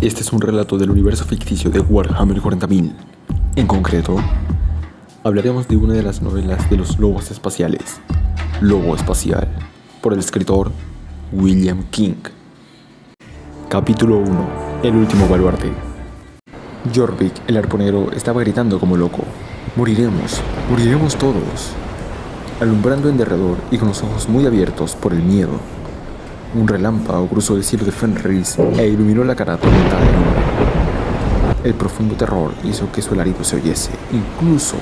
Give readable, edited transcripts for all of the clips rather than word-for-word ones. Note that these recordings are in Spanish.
Este es un relato del universo ficticio de Warhammer 40.000. En concreto, hablaremos de una de las novelas de los lobos espaciales, Lobo Espacial, por el escritor William King. Capítulo 1. El último baluarte. Jorvik, el arponero, estaba gritando como loco. Moriremos todos. Alumbrando en derredor y con los ojos muy abiertos por el miedo. Un relámpago cruzó el cielo de Fenris e iluminó la cara atormentada del hombre. El profundo terror hizo que su alarido se oyese, incluso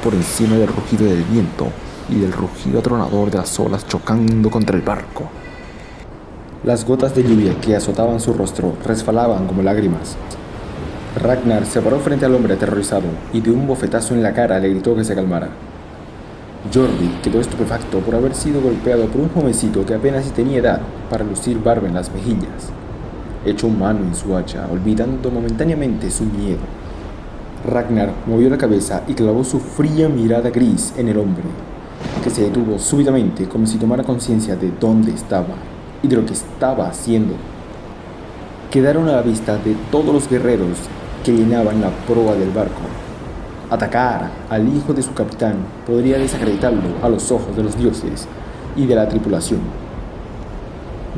por encima del rugido del viento y del rugido atronador de las olas chocando contra el barco. Las gotas de lluvia que azotaban su rostro resbalaban como lágrimas. Ragnar se paró frente al hombre aterrorizado y de un bofetazo en la cara le gritó que se calmara. Jorvik quedó estupefacto por haber sido golpeado por un jovencito que apenas si tenía edad para lucir barba en las mejillas. Echó mano en su hacha, olvidando momentáneamente su miedo. Ragnar movió la cabeza y clavó su fría mirada gris en el hombre, que se detuvo súbitamente como si tomara conciencia de dónde estaba y de lo que estaba haciendo. Quedaron a la vista de todos los guerreros que llenaban la proa del barco. Atacar al hijo de su capitán podría desacreditarlo a los ojos de los dioses y de la tripulación.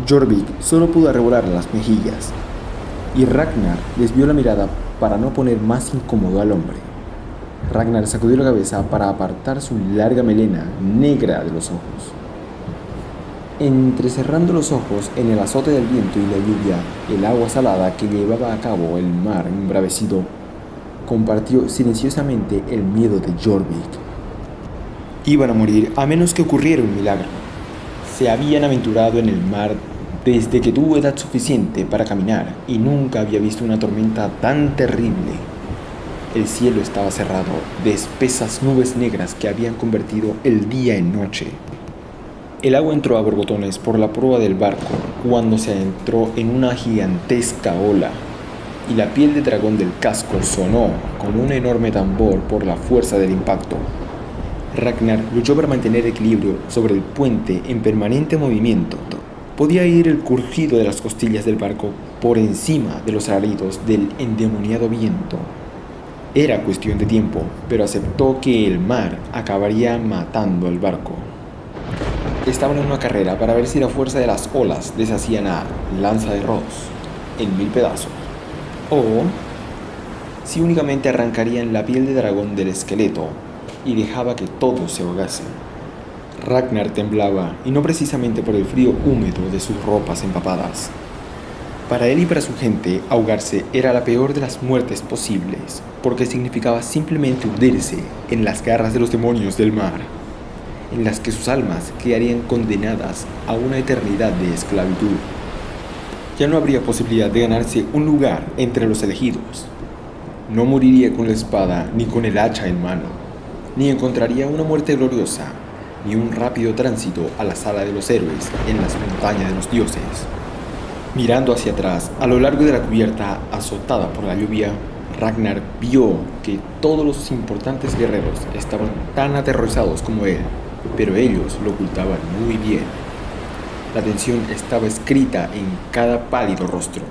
Jorvik solo pudo arrebolar las mejillas, y Ragnar desvió la mirada para no poner más incómodo al hombre. Ragnar sacudió la cabeza para apartar su larga melena negra de los ojos. Entrecerrando los ojos en el azote del viento y la lluvia, el agua salada que llevaba a cabo el mar embravecido compartió silenciosamente el miedo de Jorvik. Iban a morir a menos que ocurriera un milagro. Se habían aventurado en el mar desde que tuvo edad suficiente para caminar y nunca había visto una tormenta tan terrible. El cielo estaba cerrado de espesas nubes negras que habían convertido el día en noche. El agua entró a borbotones por la proa del barco cuando se adentró en una gigantesca ola, y la piel de dragón del casco sonó como un enorme tambor por la fuerza del impacto. Ragnar luchó para mantener equilibrio sobre el puente en permanente movimiento. Podía oír el crujido de las costillas del barco por encima de los alaridos del endemoniado viento. Era cuestión de tiempo, pero aceptó que el mar acabaría matando al barco. Estaban en una carrera para ver si la fuerza de las olas deshacían a Lanza de Ross en 1000 pedazos, o si únicamente arrancarían la piel de dragón del esqueleto y dejaba que todo se ahogase. Ragnar temblaba, y no precisamente por el frío húmedo de sus ropas empapadas. Para él y para su gente, ahogarse era la peor de las muertes posibles, porque significaba simplemente hundirse en las garras de los demonios del mar, en las que sus almas quedarían condenadas a una eternidad de esclavitud. Ya no habría posibilidad de ganarse un lugar entre los elegidos. No moriría con la espada ni con el hacha en mano, ni encontraría una muerte gloriosa, ni un rápido tránsito a la sala de los héroes en las montañas de los dioses. Mirando hacia atrás, a lo largo de la cubierta azotada por la lluvia, Ragnar vio que todos los importantes guerreros estaban tan aterrorizados como él, pero ellos lo ocultaban muy bien. La tensión estaba escrita en cada pálido rostro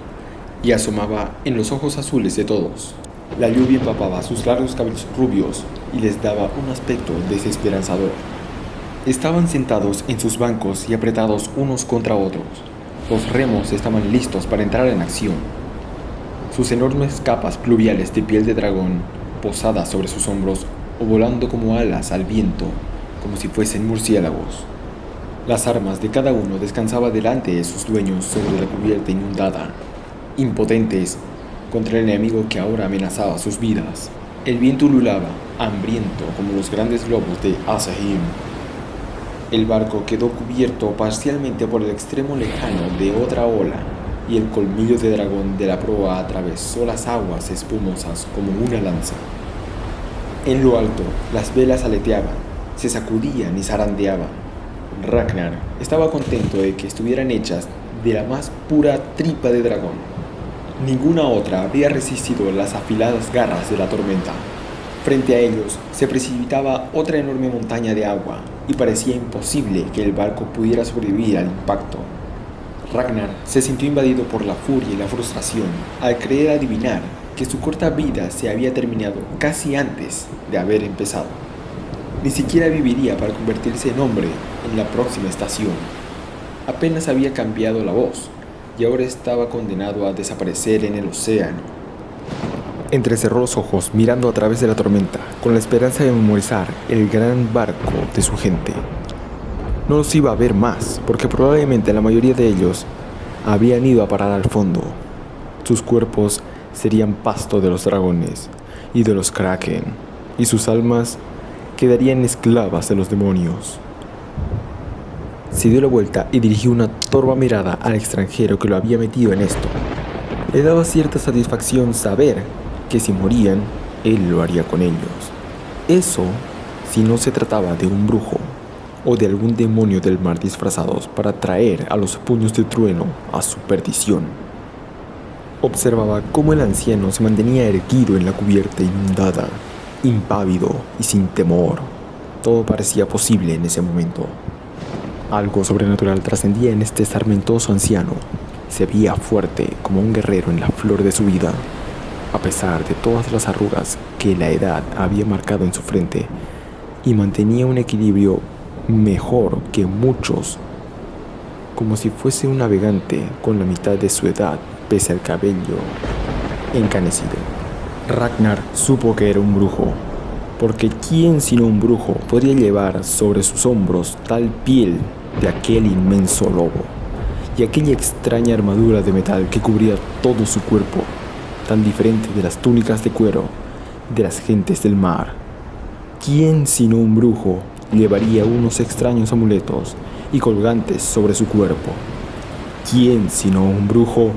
y asomaba en los ojos azules de todos. La lluvia empapaba sus largos cabellos rubios y les daba un aspecto desesperanzador. Estaban sentados en sus bancos y apretados unos contra otros. Los remos estaban listos para entrar en acción. Sus enormes capas pluviales de piel de dragón, posadas sobre sus hombros o volando como alas al viento, como si fuesen murciélagos. Las armas de cada uno descansaban delante de sus dueños sobre la cubierta inundada, impotentes contra el enemigo que ahora amenazaba sus vidas. El viento ululaba, hambriento como los grandes globos de Asahim. El barco quedó cubierto parcialmente por el extremo lejano de otra ola, y el colmillo de dragón de la proa atravesó las aguas espumosas como una lanza. En lo alto, las velas aleteaban, se sacudían y zarandeaban. Ragnar estaba contento de que estuvieran hechas de la más pura tripa de dragón. Ninguna otra habría resistido las afiladas garras de la tormenta. Frente a ellos se precipitaba otra enorme montaña de agua y parecía imposible que el barco pudiera sobrevivir al impacto. Ragnar se sintió invadido por la furia y la frustración al creer adivinar que su corta vida se había terminado casi antes de haber empezado. Ni siquiera viviría para convertirse en hombre en la próxima estación. Apenas había cambiado la voz y ahora estaba condenado a desaparecer en el océano. Entrecerró los ojos mirando a través de la tormenta con la esperanza de memorizar el gran barco de su gente. No los iba a ver más porque probablemente la mayoría de ellos habían ido a parar al fondo. Sus cuerpos serían pasto de los dragones y de los kraken, y sus almas quedarían esclavas de los demonios. Se dio la vuelta y dirigió una torva mirada al extranjero que lo había metido en esto. Le daba cierta satisfacción saber que si morían, él lo haría con ellos. Eso si no se trataba de un brujo o de algún demonio del mar disfrazados para traer a los puños de trueno a su perdición. Observaba cómo el anciano se mantenía erguido en la cubierta inundada, impávido y sin temor. Todo parecía posible en ese momento. Algo sobrenatural trascendía en este sarmentoso anciano. Se veía fuerte como un guerrero en la flor de su vida. A pesar de todas las arrugas que la edad había marcado en su frente, y mantenía un equilibrio mejor que muchos, como si fuese un navegante con la mitad de su edad, pese al cabello encanecido. Ragnar supo que era un brujo, porque ¿quién sino un brujo podría llevar sobre sus hombros tal piel de aquel inmenso lobo y aquella extraña armadura de metal que cubría todo su cuerpo, tan diferente de las túnicas de cuero de las gentes del mar? ¿Quién sino un brujo llevaría unos extraños amuletos y colgantes sobre su cuerpo? ¿Quién sino un brujo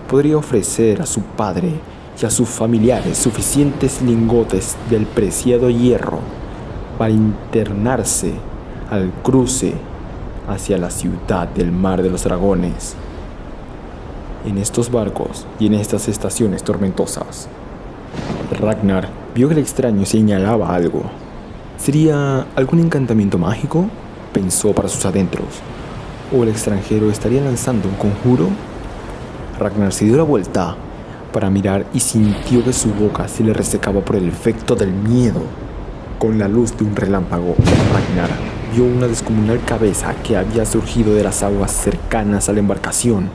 podría ofrecer a su padre y a sus familiares suficientes lingotes del preciado hierro para internarse al cruce hacia la ciudad del mar de los dragones? En estos barcos y en estas estaciones tormentosas, Ragnar vio que el extraño señalaba algo. ¿Sería algún encantamiento mágico?, pensó para sus adentros. ¿O el extranjero estaría lanzando un conjuro? Ragnar se dio la vuelta para mirar y sintió que su boca se le resecaba por el efecto del miedo. Con la luz de un relámpago, Ragnar vio una descomunal cabeza que había surgido de las aguas cercanas a la embarcación,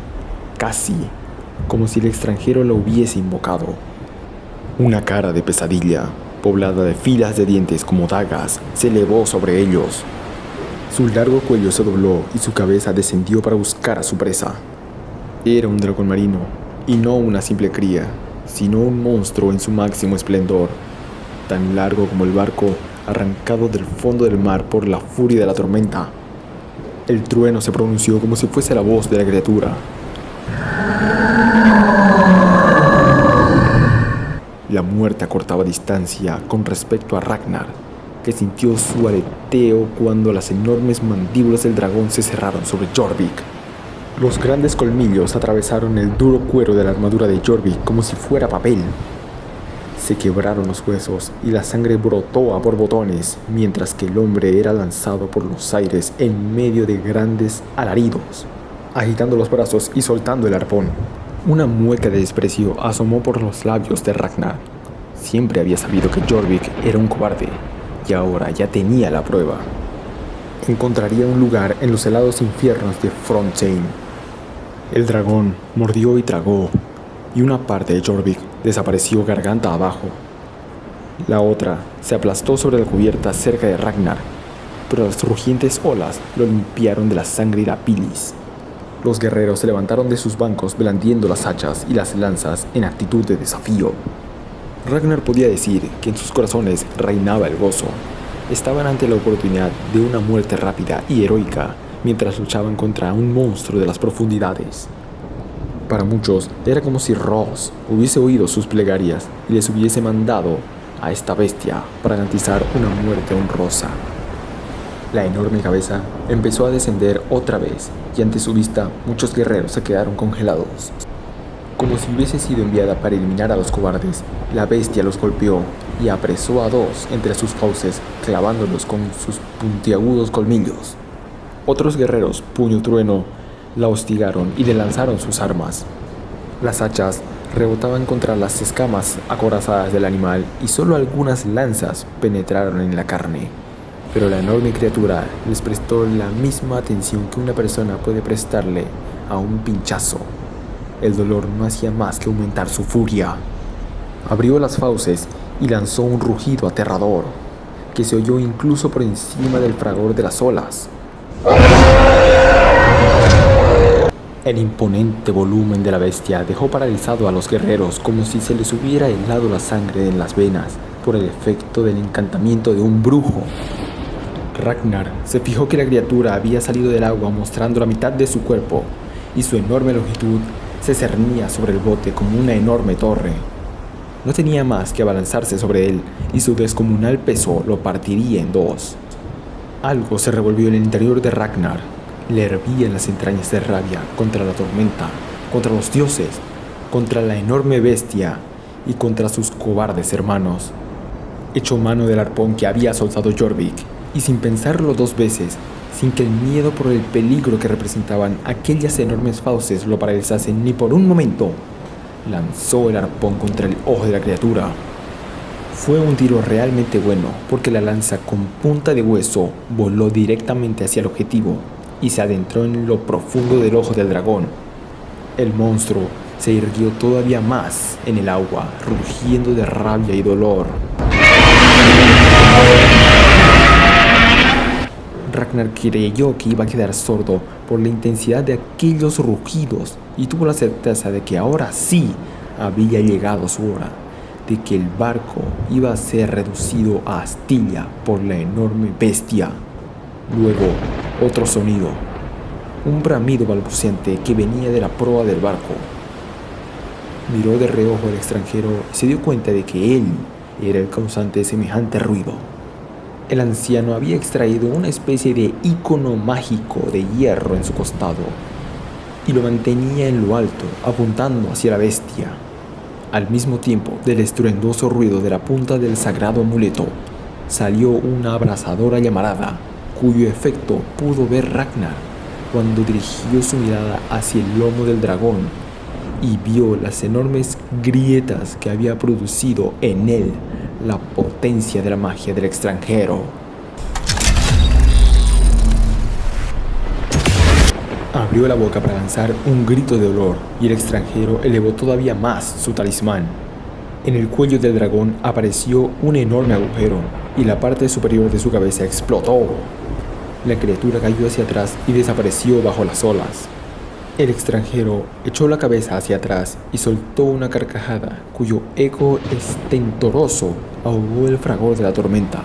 casi como si el extranjero la hubiese invocado. Una cara de pesadilla, poblada de filas de dientes como dagas, se elevó sobre ellos. Su largo cuello se dobló y su cabeza descendió para buscar a su presa. Era un dragón marino, y no una simple cría, sino un monstruo en su máximo esplendor, tan largo como el barco arrancado del fondo del mar por la furia de la tormenta. El trueno se pronunció como si fuese la voz de la criatura. La muerte acortaba distancia con respecto a Ragnar, que sintió su aleteo cuando las enormes mandíbulas del dragón se cerraron sobre Jorvik. Los grandes colmillos atravesaron el duro cuero de la armadura de Jorvik como si fuera papel. Se quebraron los huesos y la sangre brotó a borbotones, mientras que el hombre era lanzado por los aires en medio de grandes alaridos, agitando los brazos y soltando el arpón. Una mueca de desprecio asomó por los labios de Ragnar. Siempre había sabido que Jorvik era un cobarde, y ahora ya tenía la prueba. Encontraría un lugar en los helados infiernos de Frontheim. El dragón mordió y tragó, y una parte de Jorvik desapareció garganta abajo. La otra se aplastó sobre la cubierta cerca de Ragnar, pero las rugientes olas lo limpiaron de la sangre y la bilis. Los guerreros se levantaron de sus bancos blandiendo las hachas y las lanzas en actitud de desafío. Ragnar podía decir que en sus corazones reinaba el gozo. Estaban ante la oportunidad de una muerte rápida y heroica mientras luchaban contra un monstruo de las profundidades. Para muchos era como si Ross hubiese oído sus plegarias y les hubiese mandado a esta bestia para garantizar una muerte honrosa. La enorme cabeza empezó a descender otra vez y ante su vista muchos guerreros se quedaron congelados. Como si hubiese sido enviada para eliminar a los cobardes, la bestia los golpeó y apresó a dos entre sus fauces, clavándolos con sus puntiagudos colmillos. Otros guerreros, puño trueno, La hostigaron y le lanzaron sus armas. Las hachas rebotaban contra las escamas acorazadas del animal y solo algunas lanzas penetraron en la carne. Pero la enorme criatura les prestó la misma atención que una persona puede prestarle a un pinchazo. El dolor no hacía más que aumentar su furia. Abrió las fauces y lanzó un rugido aterrador, que se oyó incluso por encima del fragor de las olas. El imponente volumen de la bestia dejó paralizado a los guerreros como si se les hubiera helado la sangre en las venas por el efecto del encantamiento de un brujo. Ragnar se fijó que la criatura había salido del agua mostrando la mitad de su cuerpo y su enorme longitud se cernía sobre el bote como una enorme torre. No tenía más que abalanzarse sobre él y su descomunal peso lo partiría en dos. Algo se revolvió en el interior de Ragnar. Le hervían las entrañas de rabia contra la tormenta, contra los dioses, contra la enorme bestia y contra sus cobardes hermanos. Echó mano del arpón que había soltado Jorvik y sin pensarlo dos veces, sin que el miedo por el peligro que representaban aquellas enormes fauces lo paralizasen ni por un momento, lanzó el arpón contra el ojo de la criatura. Fue un tiro realmente bueno porque la lanza con punta de hueso voló directamente hacia el objetivo y se adentró en lo profundo del ojo del dragón. El monstruo se irguió todavía más en el agua, rugiendo de rabia y dolor. Ragnar creyó que iba a quedar sordo por la intensidad de aquellos rugidos y tuvo la certeza de que ahora sí había llegado su hora, de que el barco iba a ser reducido a astilla por la enorme bestia. Luego, otro sonido, un bramido balbuciente que venía de la proa del barco. Miró de reojo al extranjero y se dio cuenta de que él era el causante de semejante ruido. El anciano había extraído una especie de ícono mágico de hierro en su costado y lo mantenía en lo alto, apuntando hacia la bestia. Al mismo tiempo del estruendoso ruido de la punta del sagrado amuleto, salió una abrasadora llamarada, cuyo efecto pudo ver Ragnar cuando dirigió su mirada hacia el lomo del dragón y vio las enormes grietas que había producido en él la potencia de la magia del extranjero. Abrió la boca para lanzar un grito de dolor y el extranjero elevó todavía más su talismán. En el cuello del dragón apareció un enorme agujero y la parte superior de su cabeza explotó. La criatura cayó hacia atrás y desapareció bajo las olas. El extranjero echó la cabeza hacia atrás y soltó una carcajada cuyo eco estentoroso ahogó el fragor de la tormenta.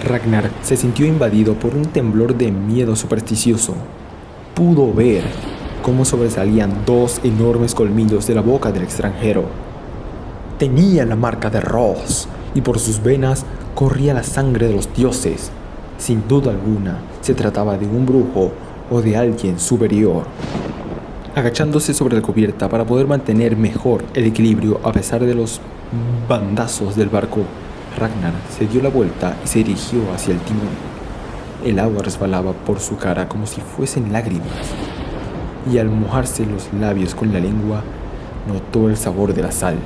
Ragnar se sintió invadido por un temblor de miedo supersticioso. Pudo ver cómo sobresalían dos enormes colmillos de la boca del extranjero. Tenía la marca de Ross y por sus venas corría la sangre de los dioses. Sin duda alguna, se trataba de un brujo o de alguien superior. Agachándose sobre la cubierta para poder mantener mejor el equilibrio a pesar de los bandazos del barco, Ragnar se dio la vuelta y se dirigió hacia el timón. El agua resbalaba por su cara como si fuesen lágrimas, y al mojarse los labios con la lengua, notó el sabor de la sal.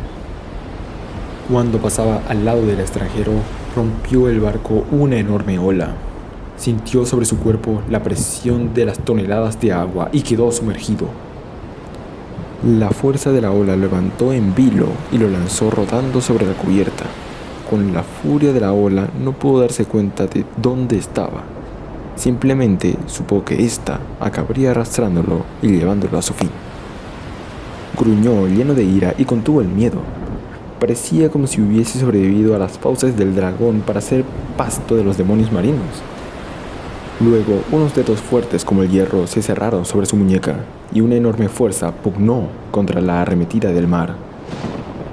Cuando pasaba al lado del extranjero, rompió el barco una enorme ola. Sintió sobre su cuerpo la presión de las toneladas de agua y quedó sumergido. La fuerza de la ola lo levantó en vilo y lo lanzó rodando sobre la cubierta. Con la furia de la ola no pudo darse cuenta de dónde estaba. Simplemente supo que ésta acabaría arrastrándolo y llevándolo a su fin. Gruñó lleno de ira y contuvo el miedo. Parecía como si hubiese sobrevivido a las fauces del dragón para ser pasto de los demonios marinos. Luego, unos dedos fuertes como el hierro se cerraron sobre su muñeca y una enorme fuerza pugnó contra la arremetida del mar.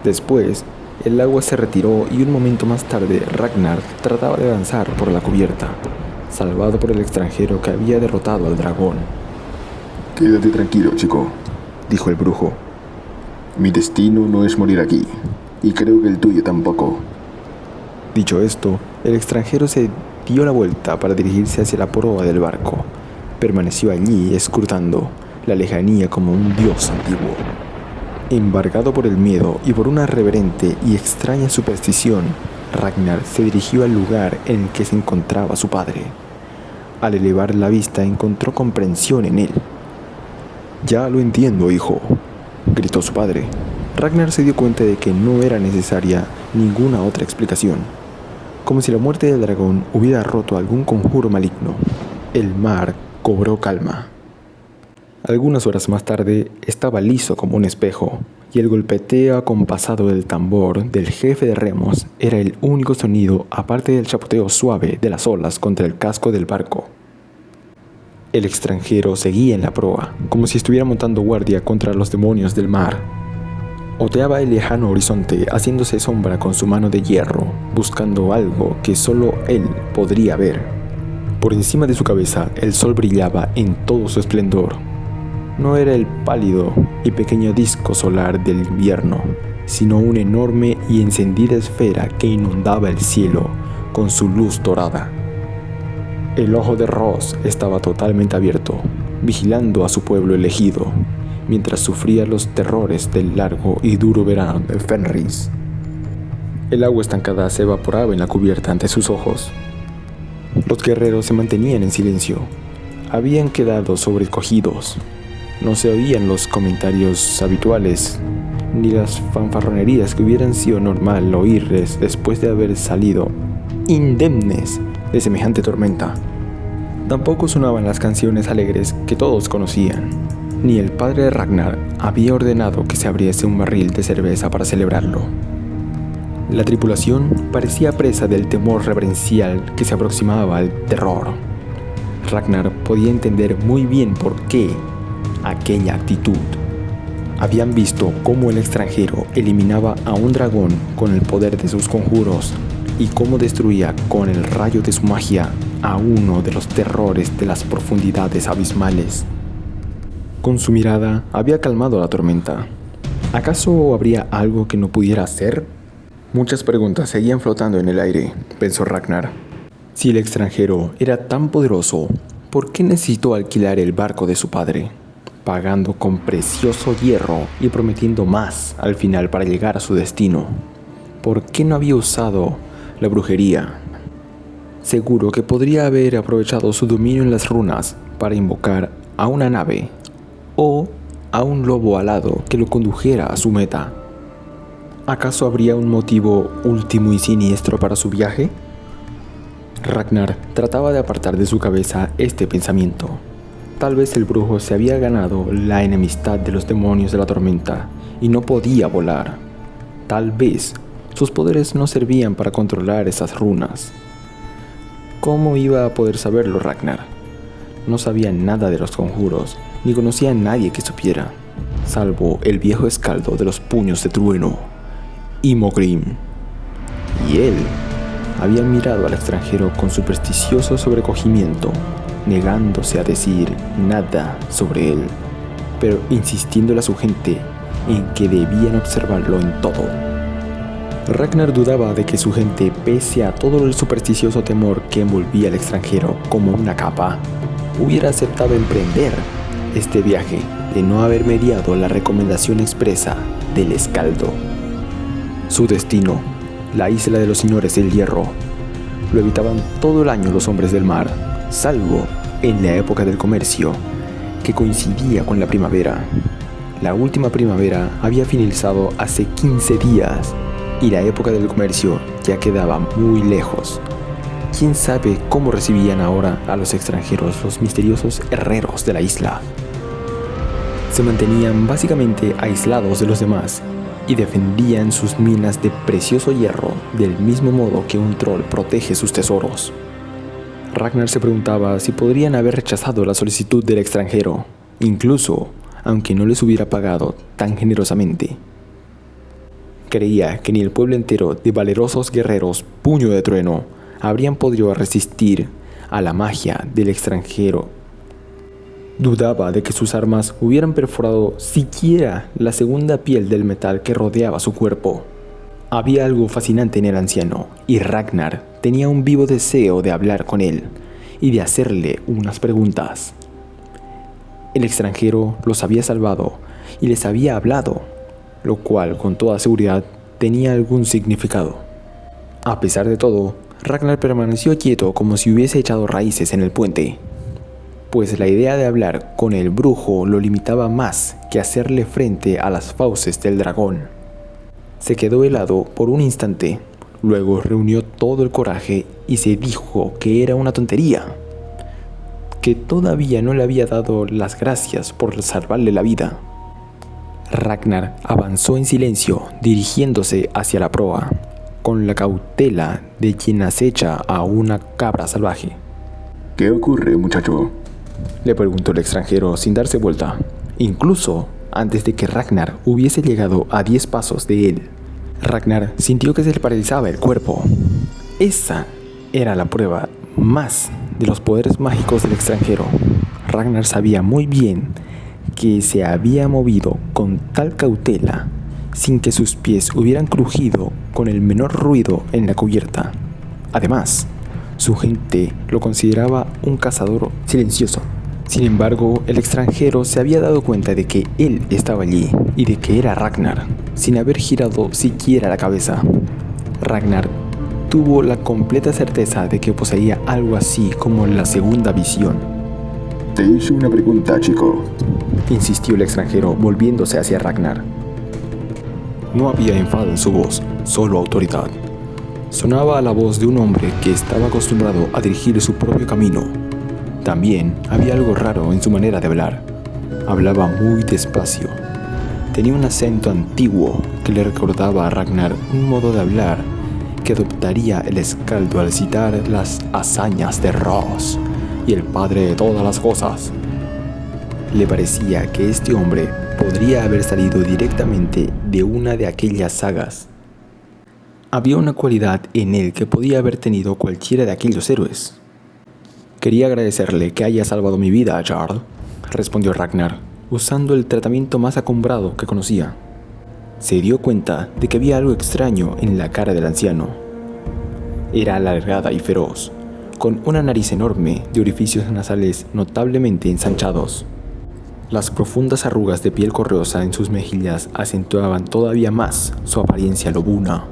Después, el agua se retiró y un momento más tarde Ragnar trataba de avanzar por la cubierta, salvado por el extranjero que había derrotado al dragón. Quédate tranquilo, chico, dijo el brujo. Mi destino no es morir aquí, y creo que el tuyo tampoco. Dicho esto, el extranjero se dio la vuelta para dirigirse hacia la proa del barco. permaneció allí escrutando la lejanía como un dios antiguo. Embargado por el miedo y por una reverente y extraña superstición, Ragnar se dirigió al lugar en el que se encontraba su padre. Al elevar la vista encontró comprensión en él. «Ya lo entiendo, hijo», gritó su padre. Ragnar se dio cuenta de que no era necesaria ninguna otra explicación. Como si la muerte del dragón hubiera roto algún conjuro maligno, el mar cobró calma. Algunas horas más tarde estaba liso como un espejo, y el golpeteo acompasado del tambor del jefe de remos era el único sonido aparte del chapoteo suave de las olas contra el casco del barco. El extranjero seguía en la proa, como si estuviera montando guardia contra los demonios del mar. Oteaba el lejano horizonte, haciéndose sombra con su mano de hierro, buscando algo que solo él podría ver. Por encima de su cabeza, el sol brillaba en todo su esplendor. No era el pálido y pequeño disco solar del invierno, sino una enorme y encendida esfera que inundaba el cielo con su luz dorada. El ojo de Ross estaba totalmente abierto, vigilando a su pueblo elegido, mientras sufría los terrores del largo y duro verano de Fenris. El agua estancada se evaporaba en la cubierta ante sus ojos. Los guerreros se mantenían en silencio. Habían quedado sobrecogidos. No se oían los comentarios habituales, ni las fanfarronerías que hubieran sido normal oírles después de haber salido indemnes de semejante tormenta. Tampoco sonaban las canciones alegres que todos conocían, ni el padre de Ragnar había ordenado que se abriese un barril de cerveza para celebrarlo. La tripulación parecía presa del temor reverencial que se aproximaba al terror. Ragnar podía entender muy bien por qué aquella actitud. Habían visto cómo el extranjero eliminaba a un dragón con el poder de sus conjuros y cómo destruía con el rayo de su magia a uno de los terrores de las profundidades abismales. Con su mirada había calmado la tormenta. ¿Acaso habría algo que no pudiera hacer? Muchas preguntas seguían flotando en el aire, pensó Ragnar. Si el extranjero era tan poderoso, ¿por qué necesitó alquilar el barco de su padre, pagando con precioso hierro y prometiendo más al final para llegar a su destino? ¿Por qué no había usado la brujería? Seguro que podría haber aprovechado su dominio en las runas para invocar a una nave o a un lobo alado que lo condujera a su meta. ¿Acaso habría un motivo último y siniestro para su viaje? Ragnar trataba de apartar de su cabeza este pensamiento. Tal vez el brujo se había ganado la enemistad de los demonios de la tormenta y no podía volar. Tal vez sus poderes no servían para controlar esas runas. ¿Cómo iba a poder saberlo Ragnar? No sabía nada de los conjuros, ni conocía a nadie que supiera, salvo el viejo escaldo de los puños de trueno, Imogrim. Y él había mirado al extranjero con supersticioso sobrecogimiento, negándose a decir nada sobre él, pero insistiéndole a su gente en que debían observarlo en todo. Ragnar dudaba de que su gente, pese a todo el supersticioso temor que envolvía al extranjero como una capa, hubiera aceptado emprender este viaje de no haber mediado la recomendación expresa del escaldo. Su destino, la isla de los señores del hierro, lo evitaban todo el año los hombres del mar, salvo en la época del comercio, que coincidía con la primavera. La última primavera había finalizado hace 15 días y la época del comercio ya quedaba muy lejos. ¿Quién sabe cómo recibían ahora a los extranjeros los misteriosos herreros de la isla? Se mantenían básicamente aislados de los demás y defendían sus minas de precioso hierro del mismo modo que un troll protege sus tesoros. Ragnar se preguntaba si podrían haber rechazado la solicitud del extranjero, incluso aunque no les hubiera pagado tan generosamente. Creía que ni el pueblo entero de valerosos guerreros puño de trueno habrían podido resistir a la magia del extranjero. Dudaba de que sus armas hubieran perforado siquiera la segunda piel del metal que rodeaba su cuerpo. Había algo fascinante en el anciano, y Ragnar tenía un vivo deseo de hablar con él y de hacerle unas preguntas. El extranjero los había salvado y les había hablado, lo cual con toda seguridad tenía algún significado. A pesar de todo, Ragnar permaneció quieto como si hubiese echado raíces en el puente, pues la idea de hablar con el brujo lo limitaba más que hacerle frente a las fauces del dragón. Se quedó helado por un instante, luego reunió todo el coraje y se dijo que era una tontería, que todavía no le había dado las gracias por salvarle la vida. Ragnar avanzó en silencio, dirigiéndose hacia la proa, con la cautela de quien acecha a una cabra salvaje. ¿Qué ocurre, muchacho? Le preguntó el extranjero sin darse vuelta, incluso antes de que Ragnar hubiese llegado a 10 pasos de él. Ragnar sintió que se le paralizaba el cuerpo. Esa era la prueba más de los poderes mágicos del extranjero. Ragnar sabía muy bien que se había movido con tal cautela, sin que sus pies hubieran crujido con el menor ruido en la cubierta. Además, su gente lo consideraba un cazador silencioso. Sin embargo, el extranjero se había dado cuenta de que él estaba allí y de que era Ragnar, sin haber girado siquiera la cabeza. Ragnar tuvo la completa certeza de que poseía algo así como la segunda visión. Te hice una pregunta, chico, insistió el extranjero volviéndose hacia Ragnar. No había enfado en su voz, solo autoridad. Sonaba a la voz de un hombre que estaba acostumbrado a dirigir su propio camino. También había algo raro en su manera de hablar. Hablaba muy despacio. Tenía un acento antiguo que le recordaba a Ragnar un modo de hablar que adoptaría el escaldo al citar las hazañas de Ross y el padre de todas las cosas. Le parecía que este hombre podría haber salido directamente de una de aquellas sagas. Había una cualidad en él que podía haber tenido cualquiera de aquellos héroes. Quería agradecerle que haya salvado mi vida, Jarl, respondió Ragnar, usando el tratamiento más acombrado que conocía. Se dio cuenta de que había algo extraño en la cara del anciano. Era alargada y feroz, con una nariz enorme de orificios nasales notablemente ensanchados. Las profundas arrugas de piel correosa en sus mejillas acentuaban todavía más su apariencia lobuna.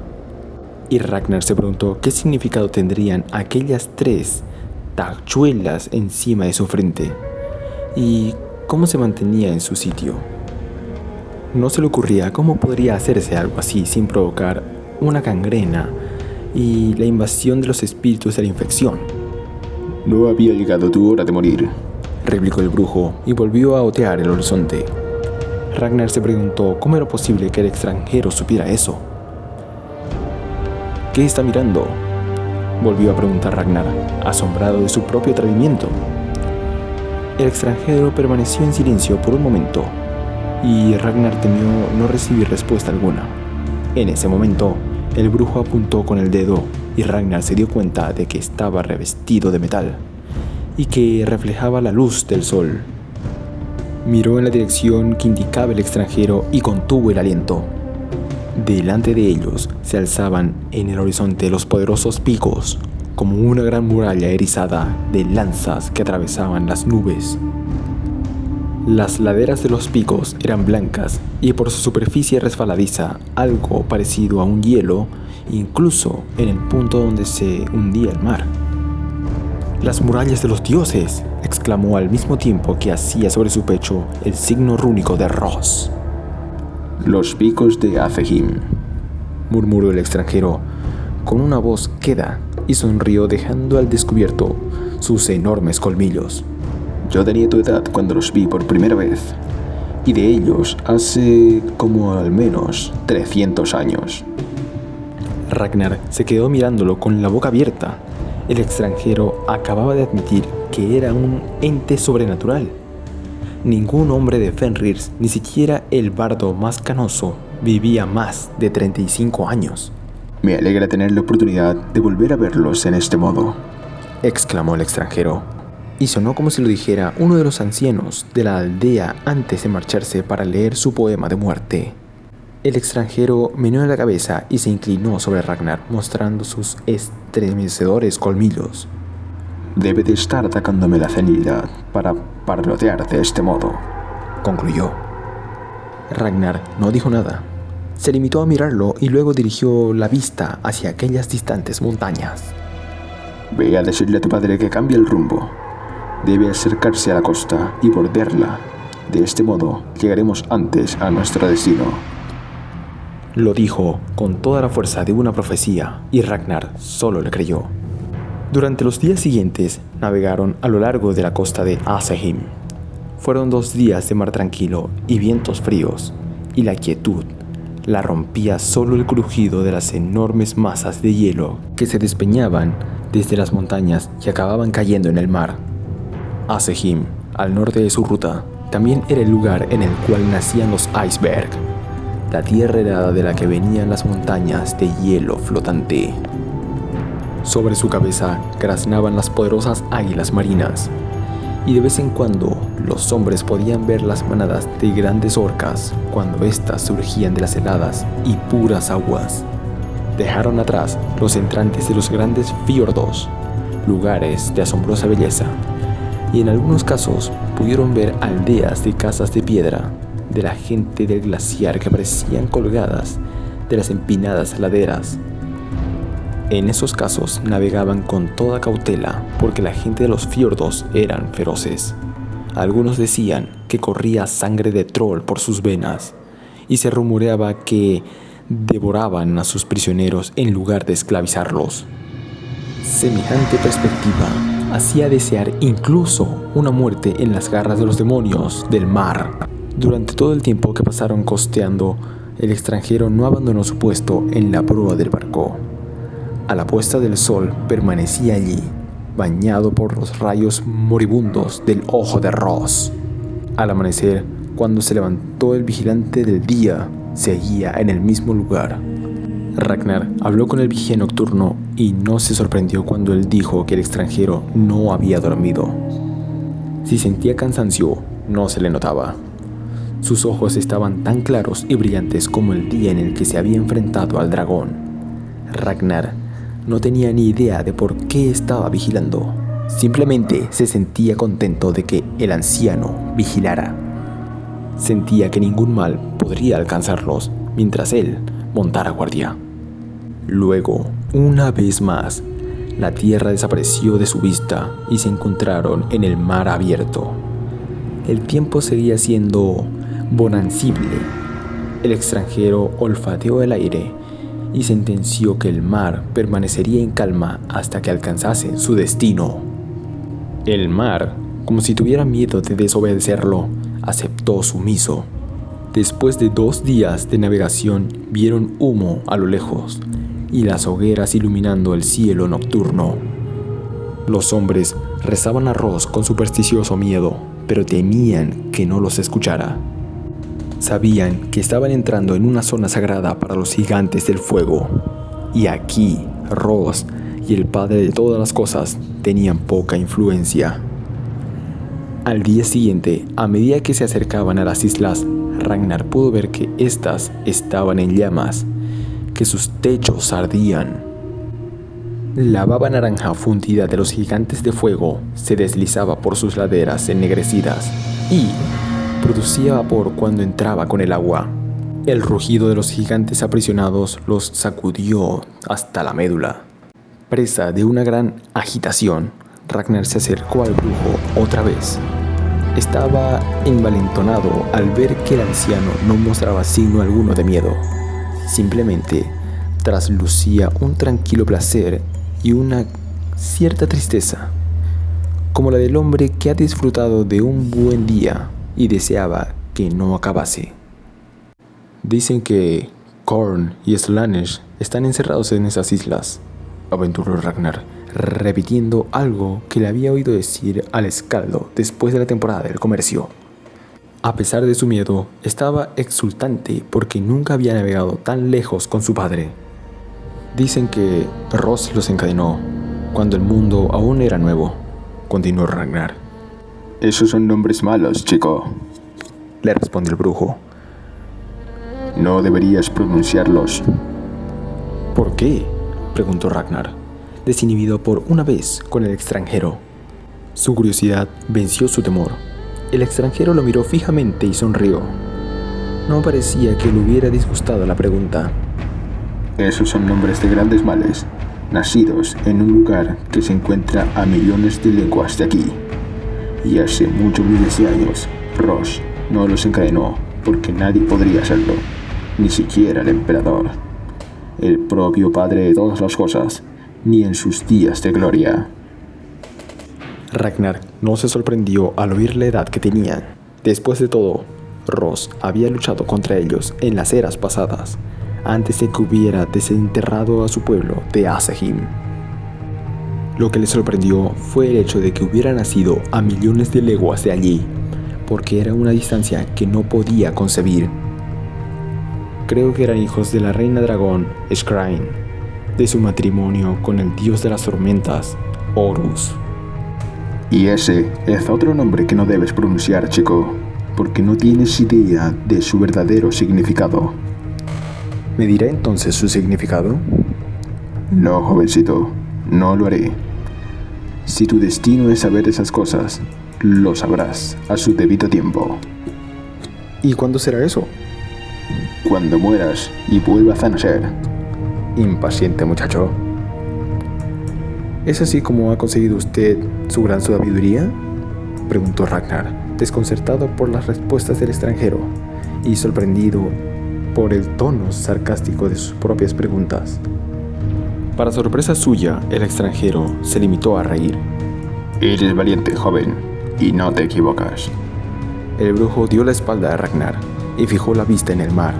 Y Ragnar se preguntó qué significado tendrían aquellas 3 tachuelas encima de su frente y cómo se mantenía en su sitio. No se le ocurría cómo podría hacerse algo así sin provocar una gangrena y la invasión de los espíritus de la infección. No había llegado tu hora de morir, replicó el brujo y volvió a otear el horizonte. Ragnar se preguntó cómo era posible que el extranjero supiera eso. ¿Qué está mirando?, volvió a preguntar Ragnar, asombrado de su propio atrevimiento. El extranjero permaneció en silencio por un momento, y Ragnar temió no recibir respuesta alguna. En ese momento, el brujo apuntó con el dedo, y Ragnar se dio cuenta de que estaba revestido de metal, y que reflejaba la luz del sol. Miró en la dirección que indicaba el extranjero y contuvo el aliento. Delante de ellos se alzaban en el horizonte los poderosos picos, como una gran muralla erizada de lanzas que atravesaban las nubes. Las laderas de los picos eran blancas y por su superficie resbaladiza, algo parecido a un hielo, incluso en el punto donde se hundía el mar. «¡Las murallas de los dioses!», exclamó al mismo tiempo que hacía sobre su pecho el signo rúnico de Ross. Los picos de Athehim, murmuró el extranjero con una voz queda y sonrió dejando al descubierto sus enormes colmillos. Yo tenía tu edad cuando los vi por primera vez, y de ellos hace como al menos 300 años. Ragnar se quedó mirándolo con la boca abierta. El extranjero acababa de admitir que era un ente sobrenatural. Ningún hombre de Fenrir, ni siquiera el bardo más canoso, vivía más de 35 años. Me alegra tener la oportunidad de volver a verlos en este modo, exclamó el extranjero, y sonó como si lo dijera uno de los ancianos de la aldea antes de marcharse para leer su poema de muerte. El extranjero meneó la cabeza y se inclinó sobre Ragnar, mostrando sus estremecedores colmillos. Debe de estar atacándome la senilidad para parlotear de este modo, concluyó. Ragnar no dijo nada. Se limitó a mirarlo y luego dirigió la vista hacia aquellas distantes montañas. Ve a decirle a tu padre que cambie el rumbo. Debe acercarse a la costa y bordearla. De este modo llegaremos antes a nuestro destino. Lo dijo con toda la fuerza de una profecía y Ragnar solo le creyó. Durante los días siguientes navegaron a lo largo de la costa de Asahim. Fueron 2 días de mar tranquilo y vientos fríos, y la quietud la rompía solo el crujido de las enormes masas de hielo que se despeñaban desde las montañas y acababan cayendo en el mar. Asahim, al norte de su ruta, también era el lugar en el cual nacían los iceberg, la tierra helada de la que venían las montañas de hielo flotante. Sobre su cabeza graznaban las poderosas águilas marinas, y de vez en cuando los hombres podían ver las manadas de grandes orcas cuando éstas surgían de las heladas y puras aguas. Dejaron atrás los entrantes de los grandes fiordos, lugares de asombrosa belleza, y en algunos casos pudieron ver aldeas de casas de piedra de la gente del glaciar que parecían colgadas de las empinadas laderas. En esos casos navegaban con toda cautela porque la gente de los fiordos eran feroces. Algunos decían que corría sangre de troll por sus venas y se rumoreaba que devoraban a sus prisioneros en lugar de esclavizarlos. Semejante perspectiva hacía desear incluso una muerte en las garras de los demonios del mar. Durante todo el tiempo que pasaron costeando, el extranjero no abandonó su puesto en la proa del barco. A la puesta del sol permanecía allí, bañado por los rayos moribundos del ojo de Ross. Al amanecer, cuando se levantó el vigilante del día, seguía en el mismo lugar. Ragnar habló con el vigía nocturno y no se sorprendió cuando él dijo que el extranjero no había dormido. Si sentía cansancio, no se le notaba. Sus ojos estaban tan claros y brillantes como el día en el que se había enfrentado al dragón. Ragnar no tenía ni idea de por qué estaba vigilando. Simplemente se sentía contento de que el anciano vigilara. Sentía que ningún mal podría alcanzarlos mientras él montara guardia. Luego, una vez más, la tierra desapareció de su vista y se encontraron en el mar abierto. El tiempo seguía siendo bonancible. El extranjero olfateó el aire y sentenció que el mar permanecería en calma hasta que alcanzase su destino. El mar, como si tuviera miedo de desobedecerlo, aceptó sumiso. Después de 2 días de navegación, vieron humo a lo lejos y las hogueras iluminando el cielo nocturno. Los hombres rezaban a Ross con supersticioso miedo, pero temían que no los escuchara. Sabían que estaban entrando en una zona sagrada para los gigantes del fuego, y aquí Ross y el padre de todas las cosas tenían poca influencia. Al día siguiente, a medida que se acercaban a las islas, Ragnar pudo ver que éstas estaban en llamas, que sus techos ardían. La baba naranja fundida de los gigantes de fuego se deslizaba por sus laderas ennegrecidas y producía vapor cuando entraba con el agua. El rugido de los gigantes aprisionados los sacudió hasta la médula. Presa de una gran agitación, Ragnar se acercó al brujo otra vez. Estaba envalentonado al ver que el anciano no mostraba signo alguno de miedo. Simplemente traslucía un tranquilo placer y una cierta tristeza, como la del hombre que ha disfrutado de un buen día y deseaba que no acabase. Dicen que Korn y Slaanesh están encerrados en esas islas, aventuró Ragnar, repitiendo algo que le había oído decir al escaldo después de la temporada del comercio. A pesar de su miedo, estaba exultante porque nunca había navegado tan lejos con su padre. Dicen que Ross los encadenó cuando el mundo aún era nuevo, continuó Ragnar. Esos son nombres malos, chico, le respondió el brujo. No deberías pronunciarlos. ¿Por qué?, preguntó Ragnar. desinhibido por una vez con el extranjero. Su curiosidad venció su temor. El extranjero lo miró fijamente y sonrió. No parecía que le hubiera disgustado la pregunta. Esos son nombres de grandes males, nacidos en un lugar que se encuentra a millones de leguas de aquí. Y hace muchos miles de años, Ross no los encadenó porque nadie podría hacerlo, ni siquiera el emperador, el propio padre de todas las cosas, ni en sus días de gloria. Ragnar no se sorprendió al oír la edad que tenían. Después de todo, Ross había luchado contra ellos en las eras pasadas, antes de que hubiera desenterrado a su pueblo de Asahim. Lo que le sorprendió fue el hecho de que hubiera nacido a millones de leguas de allí, porque era una distancia que no podía concebir. Creo que eran hijos de la reina dragón Skryne, de su matrimonio con el dios de las tormentas, Horus. Y ese es otro nombre que no debes pronunciar, chico, porque no tienes idea de su verdadero significado. ¿Me dirá entonces su significado? No, jovencito, no lo haré. Si tu destino es saber esas cosas, lo sabrás a su debido tiempo. ¿Y cuándo será eso? Cuando mueras y vuelvas a nacer. Impaciente muchacho. ¿Es así como ha conseguido usted su gran sabiduría?, preguntó Ragnar, desconcertado por las respuestas del extranjero y sorprendido por el tono sarcástico de sus propias preguntas. Para sorpresa suya, el extranjero se limitó a reír. Eres valiente, joven, y no te equivocas. El brujo dio la espalda a Ragnar y fijó la vista en el mar.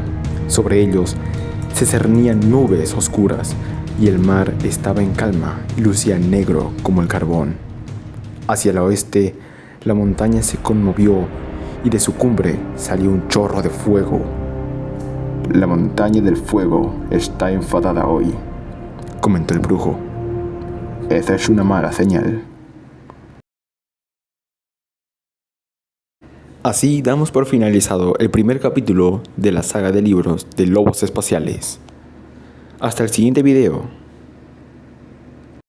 Sobre ellos se cernían nubes oscuras y el mar estaba en calma y lucía negro como el carbón. Hacia el oeste, la montaña se conmovió y de su cumbre salió un chorro de fuego. La montaña del fuego está enfadada hoy, comentó el brujo. Esa es una mala señal. Así damos por finalizado el primer capítulo de la saga de libros de Lobos Espaciales. Hasta el siguiente video.